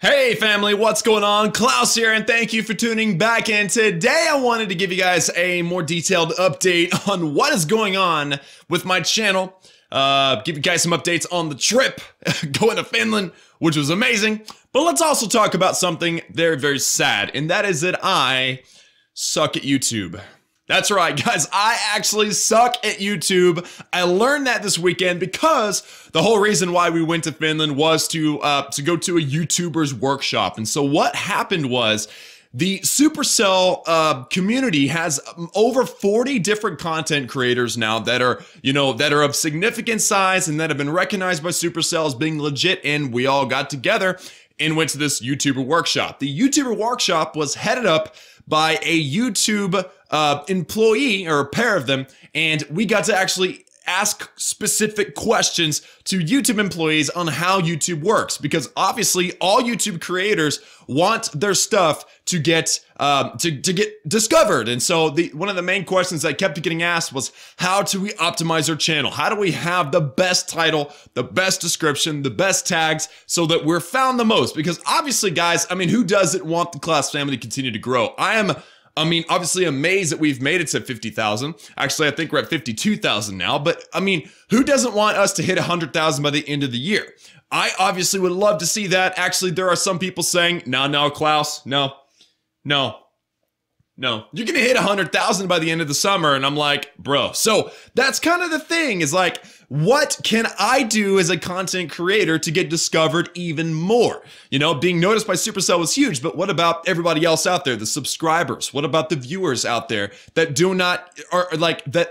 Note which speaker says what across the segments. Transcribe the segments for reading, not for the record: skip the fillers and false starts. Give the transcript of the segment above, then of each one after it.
Speaker 1: Hey family, what's going on? Klaus here, and thank you for tuning back in. Today I wanted to give you guys a more detailed update on what is going on with my channel. Give you guys some updates on the trip going to Finland, which was amazing. But let's also talk about something very, very sad, and that is that I suck at YouTube. That's right, guys. I actually suck at YouTube. I learned that this weekend because the whole reason why we went to Finland was to go to a YouTuber's workshop. And so what happened was the Supercell community has over 40 different content creators now that are, that are of significant size and that have been recognized by Supercell as being legit. And we all got together and went to this YouTuber workshop. The YouTuber workshop was headed up by a YouTube employee, or a pair of them, and we got to actually ask specific questions to YouTube employees on how YouTube works, because obviously all YouTube creators want their stuff to get discovered. And so one of the main questions that kept getting asked was, how do we optimize our channel? How do we have the best title, the best description, the best tags, so that we're found the most? Because obviously, guys, who doesn't want the Klaus family to continue to grow? Obviously amazed that we've made it to 50,000. Actually, I think we're at 52,000 now. But who doesn't want us to hit 100,000 by the end of the year? I obviously would love to see that. Actually, there are some people saying, no, Klaus, no. You're gonna hit 100,000 by the end of the summer. And I'm like, bro. So that's kind of the thing, is like, what can I do as a content creator to get discovered even more? Being noticed by Supercell was huge, but what about everybody else out there, the subscribers? What about the viewers out there that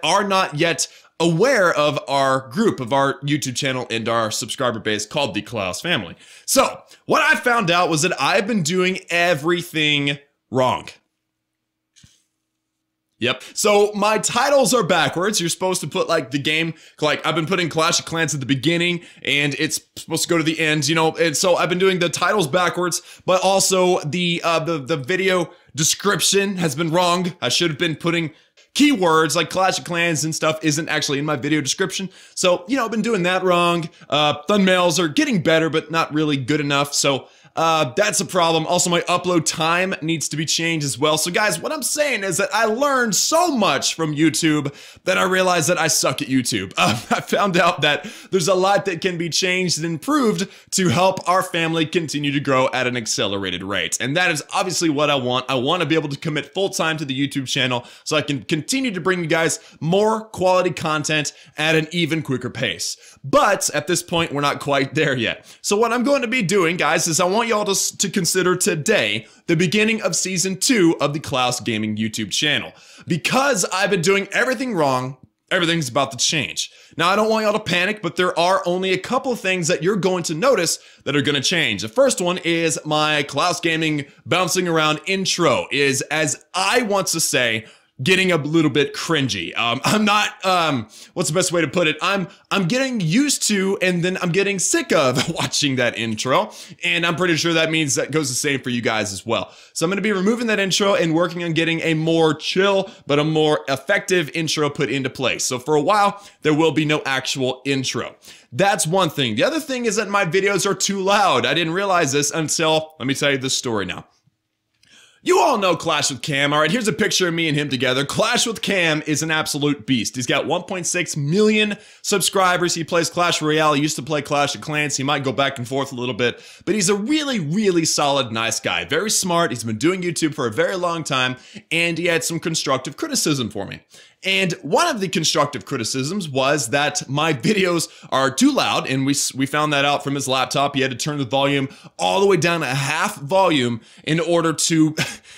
Speaker 1: are not yet aware of our group, of our YouTube channel and our subscriber base called the Klaus family? So what I found out was that I've been doing everything wrong. Yep. So my titles are backwards. You're supposed to put the game, I've been putting Clash of Clans at the beginning and it's supposed to go to the end, and so I've been doing the titles backwards, but also the video description has been wrong. I should have been putting keywords like Clash of Clans and stuff isn't actually in my video description. So, I've been doing that wrong. Thumbnails are getting better, but not really good enough. So that's a problem. Also, my upload time needs to be changed as well. So guys, what I'm saying is that I learned so much from YouTube that I realized that I suck at YouTube. I found out that there's a lot that can be changed and improved to help our family continue to grow at an accelerated rate. And that is obviously what I want. I want to be able to commit full time to the YouTube channel so I can continue to bring you guys more quality content at an even quicker pace. But at this point, we're not quite there yet. So what I'm going to be doing, guys, is I want y'all to consider today the beginning of season 2 of the Klaus Gaming YouTube channel. Because I've been doing everything wrong, everything's about to change. Now, I don't want y'all to panic, but there are only a couple of things that you're going to notice that are going to change. The first one is my Klaus Gaming bouncing around intro is, as I want to say, getting a little bit cringy. I'm not, what's the best way to put it? I'm getting used to, and then I'm getting sick of watching that intro. And I'm pretty sure that means that goes the same for you guys as well. So I'm going to be removing that intro and working on getting a more chill, but a more effective intro put into place. So for a while, there will be no actual intro. That's one thing. The other thing is that my videos are too loud. I didn't realize this until, let me tell you this story now. You all know Clash with Cam. All right, here's a picture of me and him together. Clash with Cam is an absolute beast. He's got 1.6 million subscribers. He plays Clash Royale. He used to play Clash of Clans. He might go back and forth a little bit, but he's a really, really solid, nice guy. Very smart. He's been doing YouTube for a very long time, and he had some constructive criticism for me. And one of the constructive criticisms was that my videos are too loud, and we found that out from his laptop. He had to turn the volume all the way down to half volume in order to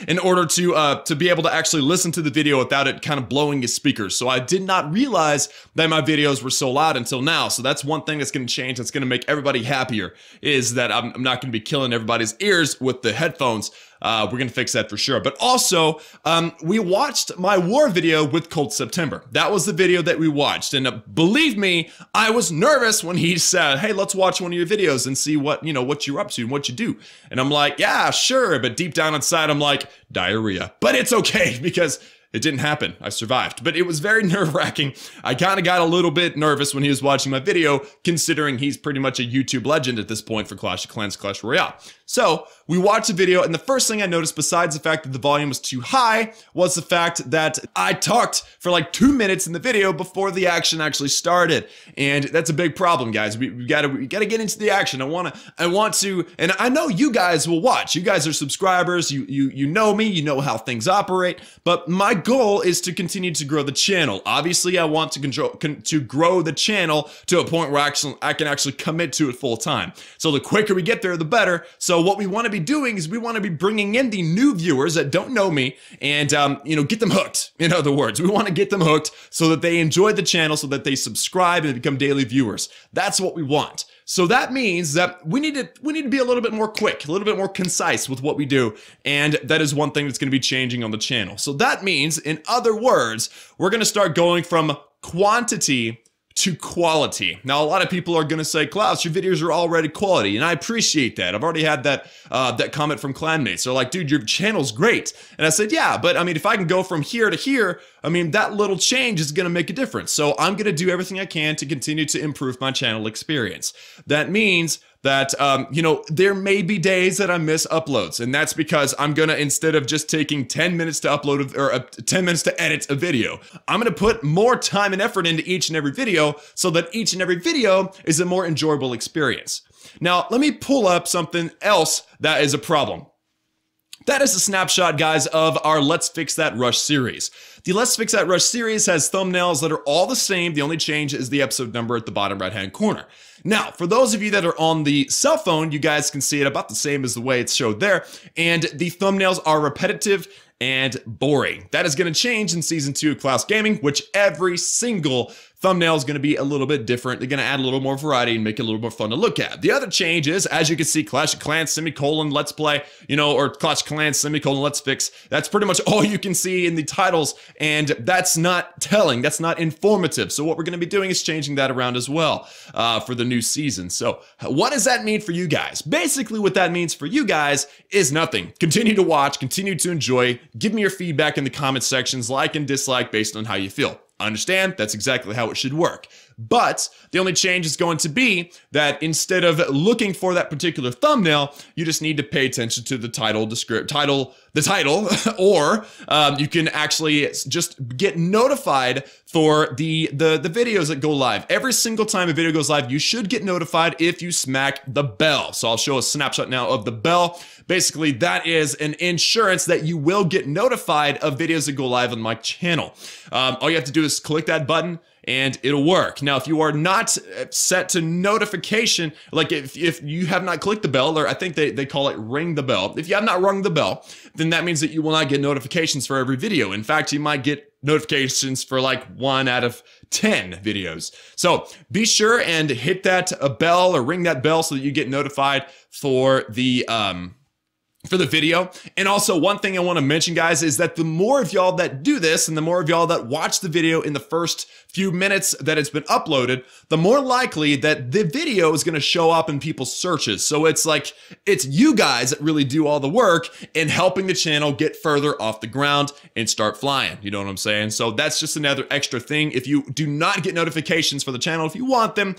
Speaker 1: be able to actually listen to the video without it kind of blowing his speakers. So I did not realize that my videos were so loud until now. So that's one thing that's going to change. That's going to make everybody happier, is that I'm not going to be killing everybody's ears with the headphones. We're going to fix that for sure. But also, we watched my war video with Cold September. That was the video that we watched. And believe me, I was nervous when he said, hey, let's watch one of your videos and see what you're up to and what you do. And I'm like, yeah, sure. But deep down inside, I'm like, diarrhea. But it's okay, because It didn't happen. I survived, but it was very nerve-wracking. I kind of got a little bit nervous when he was watching my video, considering he's pretty much a YouTube legend at this point for Clash of Clans Clash Royale. So we watched the video, and the first thing I noticed, besides the fact that the volume was too high, was the fact that I talked for like 2 minutes in the video before the action actually started. And that's a big problem, guys. We gotta get into the action. I want to, and I know you guys will watch. You guys are subscribers. You know me. You know how things operate. But my goal is to continue to grow the channel. Obviously, I want to grow the channel to a point where I can actually commit to it full time. So the quicker we get there, the better. So what we want to be doing is we want to be bringing in the new viewers that don't know me and, get them hooked. In other words, we want to get them hooked so that they enjoy the channel, so that they subscribe and become daily viewers. That's what we want. So that means that we need to be a little bit more quick, a little bit more concise with what we do, and that is one thing that's going to be changing on the channel. So that means, in other words, we're going to start going from quantity to quality. Now, a lot of people are going to say, Klaus, your videos are already quality, and I appreciate that. I've already had that comment from clanmates. They're like, dude, your channel's great. And I said, yeah, but I mean, if I can go from here to here, I mean, that little change is going to make a difference. So I'm going to do everything I can to continue to improve my channel experience. That means that, there may be days that I miss uploads, and that's because I'm gonna, instead of just taking 10 minutes to upload or 10 minutes to edit a video, I'm gonna put more time and effort into each and every video so that each and every video is a more enjoyable experience. Now, let me pull up something else that is a problem. That is a snapshot, guys, of our Let's Fix That Rush series. The Let's Fix That Rush series has thumbnails that are all the same. The only change is the episode number at the bottom right-hand corner. Now, for those of you that are on the cell phone, you guys can see it about the same as the way it's showed there. And the thumbnails are repetitive and boring. That is going to change in Season 2 of Klaus Gaming, which every single thumbnail is going to be a little bit different. They're going to add a little more variety and make it a little more fun to look at. The other change is, as you can see, Clash of Clans, semicolon, Let's Play, or Clash of Clans, semicolon, Let's Fix. That's pretty much all you can see in the titles, and that's not telling. That's not informative. So what we're going to be doing is changing that around as well for the new season. So what does that mean for you guys? Basically, what that means for you guys is nothing. Continue to watch, continue to enjoy, give me your feedback in the comment sections, like and dislike based on how you feel. I understand, that's exactly how it should work. But the only change is going to be that instead of looking for that particular thumbnail, you just need to pay attention to the title, or you can actually just get notified for the videos that go live. Every single time a video goes live, you should get notified if you smack the bell. So I'll show a snapshot now of the bell. Basically, that is an insurance that you will get notified of videos that go live on my channel. All you have to do is click that button and it'll work. Now, if you are not set to notification, like if you have not clicked the bell, or I think they call it ring the bell. If you have not rung the bell, then that means that you will not get notifications for every video. In fact, you might get notifications for like 1 out of 10 videos. So be sure and hit that bell or ring that bell so that you get notified for the video. And also, one thing I want to mention, guys, is that the more of y'all that do this and the more of y'all that watch the video in the first few minutes that it's been uploaded, the more likely that the video is going to show up in people's searches. So it's like, it's you guys that really do all the work in helping the channel get further off the ground and start flying. You know what I'm saying? So that's just another extra thing. If you do not get notifications for the channel, if you want them,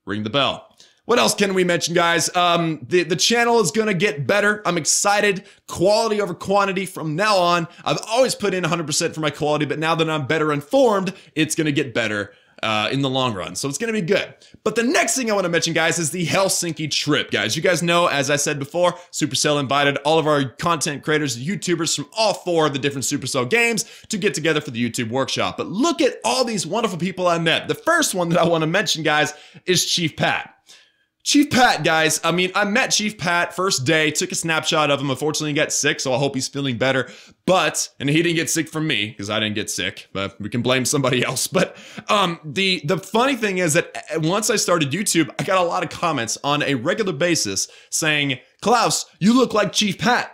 Speaker 1: ring the bell. What else can we mention, guys? The channel is going to get better. I'm excited. Quality over quantity from now on. I've always put in 100% for my quality, but now that I'm better informed, it's going to get better in the long run. So it's going to be good. But the next thing I want to mention, guys, is the Helsinki Trip, guys. You guys know, as I said before, Supercell invited all of our content creators, YouTubers from all 4 of the different Supercell games to get together for the YouTube workshop. But look at all these wonderful people I met. The first one that I want to mention, guys, is Chief Pat. Chief Pat, guys, I mean, I met Chief Pat first day, took a snapshot of him. Unfortunately, he got sick, so I hope he's feeling better. And he didn't get sick from me, because I didn't get sick, but we can blame somebody else. But the funny thing is that once I started YouTube, I got a lot of comments on a regular basis saying, Klaus, you look like Chief Pat.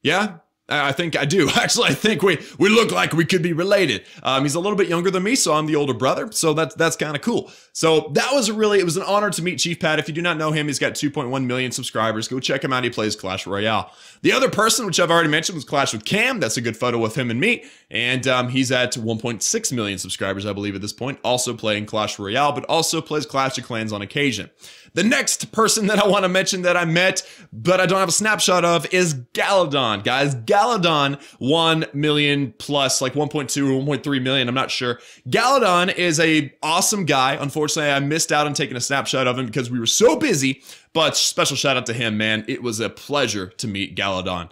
Speaker 1: Yeah? I think I do. Actually, I think we look like we could be related. He's a little bit younger than me, so I'm the older brother. So that's kind of cool. So that was it was an honor to meet Chief Pat. If you do not know him, he's got 2.1 million subscribers. Go check him out. He plays Clash Royale. The other person, which I've already mentioned, was Clash with Cam. That's a good photo of him and me. And he's at 1.6 million subscribers, I believe, at this point. Also playing Clash Royale, but also plays Clash of Clans on occasion. The next person that I want to mention that I met, but I don't have a snapshot of, is Galadon. Guys, Galadon, 1 million plus, like 1.2 or 1.3 million, I'm not sure. Galadon is a awesome guy. Unfortunately, I missed out on taking a snapshot of him because we were so busy, but special shout out to him, man. It was a pleasure to meet Galadon.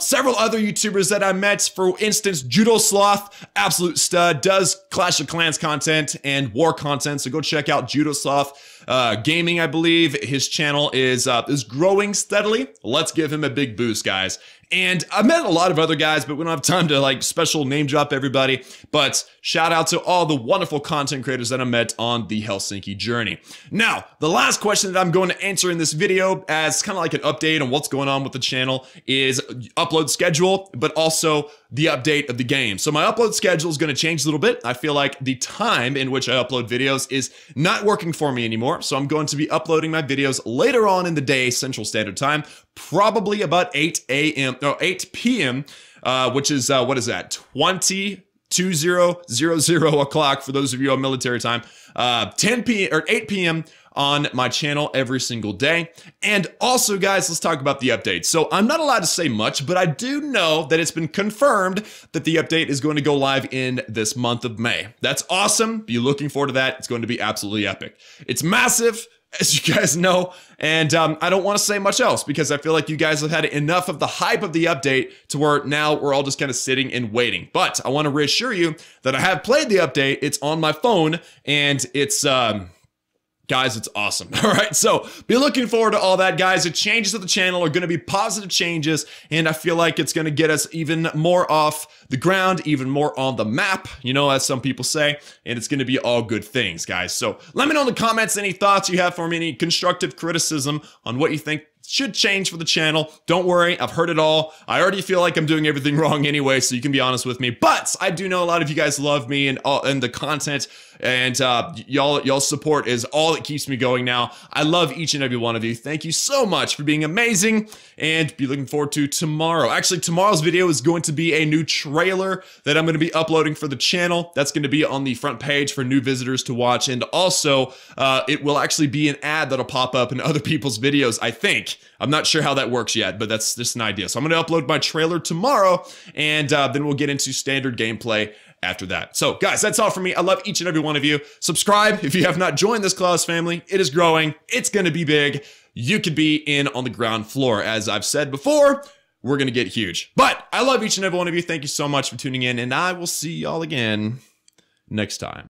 Speaker 1: Several other YouTubers that I met, for instance, Judo Sloth, absolute stud, does Clash of Clans content and war content, so go check out Judo Sloth Gaming, I believe. His channel is growing steadily. Let's give him a big boost, guys. And I met a lot of other guys, but we don't have time to like special name drop everybody. But shout out to all the wonderful content creators that I met on the Helsinki journey. Now, the last question that I'm going to answer in this video as kind of like an update on what's going on with the channel is upload schedule, but also the update of the game. So my upload schedule is going to change a little bit. I feel like the time in which I upload videos is not working for me anymore. So I'm going to be uploading my videos later on in the day, Central Standard Time, probably about 8 p.m., which is, what is that? 20:00 o'clock for those of you on military time, 10 p.m. or 8 p.m. on my channel every single day. And also, guys, let's talk about the update. So I'm not allowed to say much, but I do know that it's been confirmed that the update is going to go live in this month of May. That's awesome. Be looking forward to that. It's going to be absolutely epic. It's massive, as you guys know, and I don't want to say much else because I feel like you guys have had enough of the hype of the update to where now we're all just kind of sitting and waiting. But I want to reassure you that I have played the update. It's on my phone, and it's guys, it's awesome. All right, so be looking forward to all that, guys. The changes to the channel are going to be positive changes, and I feel like it's going to get us even more off the ground, even more on the map, you know, as some people say, and it's going to be all good things, guys. So let me know in the comments any thoughts you have for me, any constructive criticism on what you think should change for the channel. Don't worry, I've heard it all. I already feel like I'm doing everything wrong anyway, so you can be honest with me. But I do know a lot of you guys love me and the content, and y'all's support is all that keeps me going now. I love each and every one of you. Thank you so much for being amazing, and be looking forward to tomorrow. Actually, tomorrow's video is going to be a new trailer that I'm going to be uploading for the channel. That's going to be on the front page for new visitors to watch, and also it will actually be an ad that'll pop up in other people's videos, I think. I'm not sure how that works yet, but that's just an idea. So I'm going to upload my trailer tomorrow, and then we'll get into standard gameplay after that. So guys, that's all for me. I love each and every one of you. Subscribe if you have not joined this Klaus family. It is growing. It's going to be big. You could be in on the ground floor. As I've said before, we're going to get huge. But I love each and every one of you. Thank you so much for tuning in, and I will see y'all again next time.